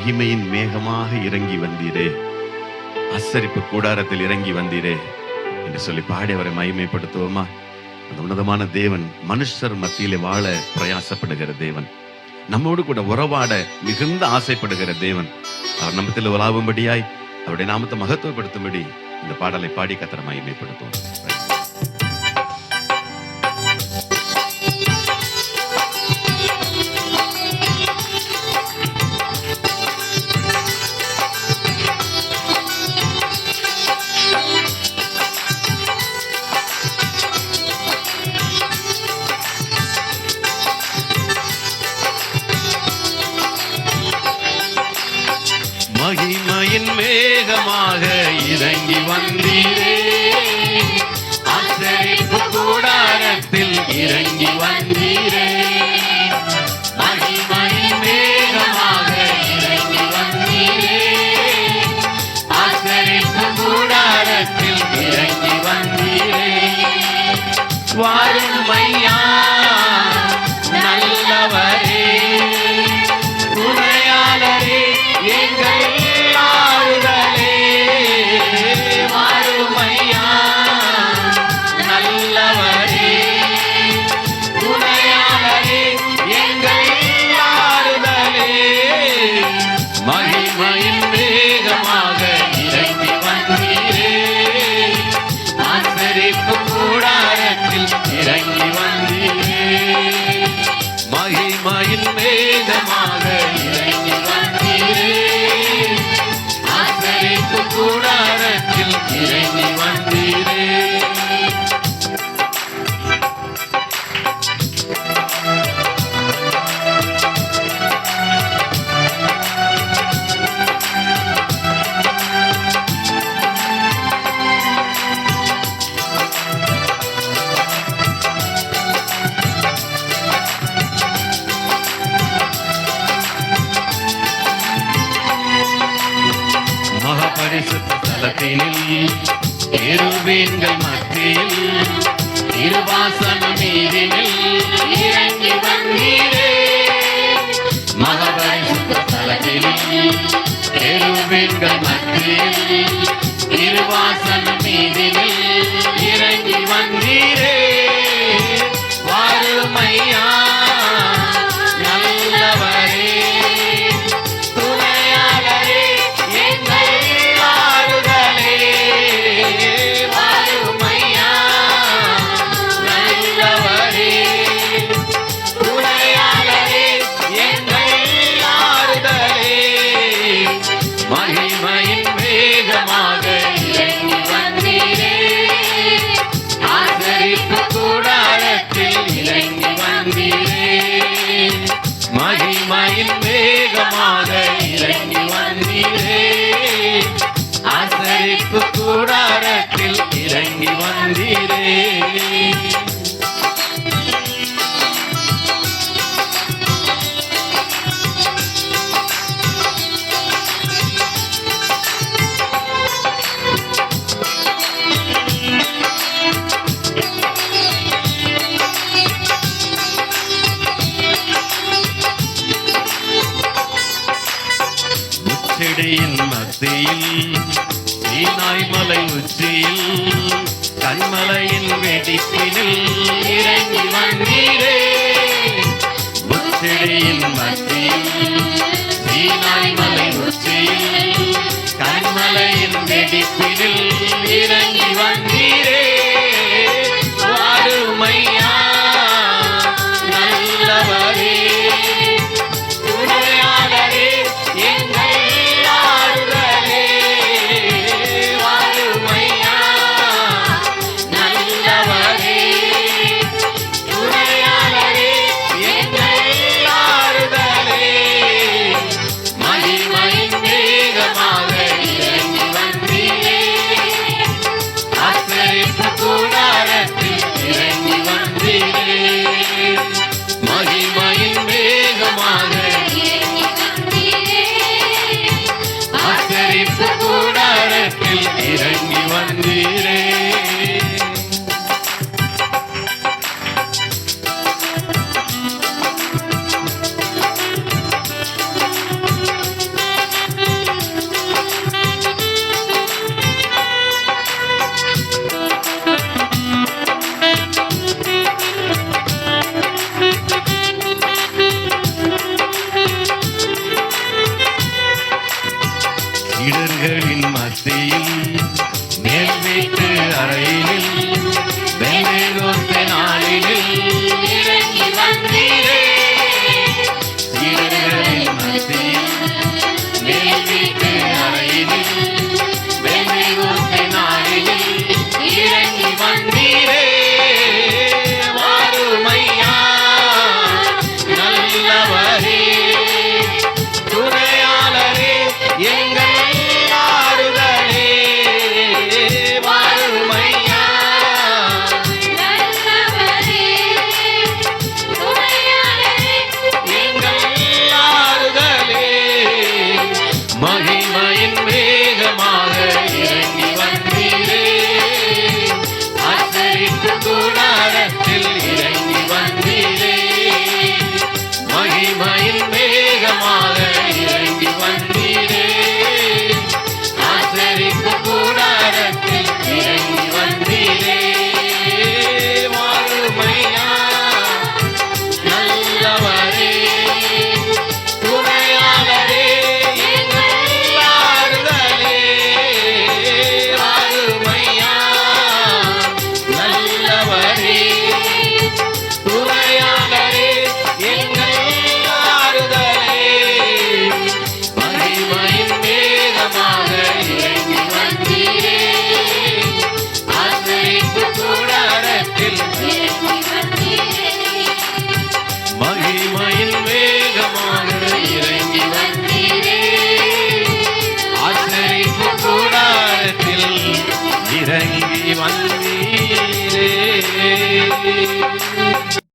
மகிமையின் மேகமாக இறங்கி வந்தீரே, ஆசரிப்பு கூடாரத்தில் இறங்கி வந்தீரே என்று சொல்லி பாடி அவரை மகிமைப்படுத்துவோமா? அந்த உன்னதமான தேவன் மனுஷர் மத்தியிலே வாழ பிரயாசப்படுகிற தேவன், நம்மோடு கூட உறவாட மிகுந்த ஆசைப்படுகிற தேவன். அவர் நம்மத்தில் உலாவும்படியாய் அவருடைய நாமத்தை மகத்துவப்படுத்தும்படி இந்த பாடலை பாடி கர்த்தரை மகிமைப்படுத்துவோம். மகிமையின் மேகமாக இறங்கி வந்தீரே, ஆசரிப்பு கூடாரத்தில் இறங்கி வந்தீரே. மகிமையின் மேகமாக இறங்கி வந்தீரே, ஆசரிப்பு கூடாரத்தில் இறங்கி வந்தீரே. வாரும் ஐயா நல்லவரே, துணையாளரே, எங்கள் ஆறுதலே. வாரும் ஐயா நல்லவரே, துணையாளரே, எங்கள் ஆறுதலே. மகிமையின் வேகமாக இறங்கி வந்தீரே, ஆசரிப்பு கூடாரத்தில் இறங்கி வந்தீரே. மகிமையின் வேகமாக இறங்கி வந்தீரே, ஆசரிப்பு கூடாரத்தில் இறங்கி வந்தீரே. மகாபரிசுத்த ஸ்தலத்தினில் கேருபீன்கள் மத்தியில் இருவாசன மீதினில் இறங்கி வந்தீரே. மகாபரிசுத்த ஸ்தலத்தினில் கேருபீன்கள் மத்தியில் இருவாசன மீதினில் இறங்கி வந்தீரே. வாரும் ஐயா நல்லவரே, துணையாளரே, எங்கள் ஆறுதலே. வாரும் ஐயா நல்லவரே, துணையாளரே, எங்கள் ஆறுதலே. மகிமையின் வேகமாக இறங்கி வந்தீரே, ஆசரிப்பு கூடாரத்தில் இறங்கி வந்தீரே. மகிமையின் வேகமாக இறங்கி வந்தீரே, ஆசரிப்பு கூடாரத்தில் இறங்கி வந்தீரே. செடியின் மத்தியில் சீனாய் மலை உச்சியில் கண்மலையின் வெடிப்பினில் இறங்கி வந்தீரே. முச்செடியின் மத்தியில் சீனாய் மலை உச்சியில் கண்மலையின் வெடிப்பினில் இறங்கி வந்தீரே. வாரும் ஐயா நல்லவரே, துணையாளரே, எங்கள் ஆறுதலே. வாரும் ஐயா நல்லவரே, துணையாளரே, எங்கள் ஆறுதலே. மகிமையின் வேகமாக இறங்கி வந்தீரே, ஆசரிப்பு இறங்கி வந்தீரே.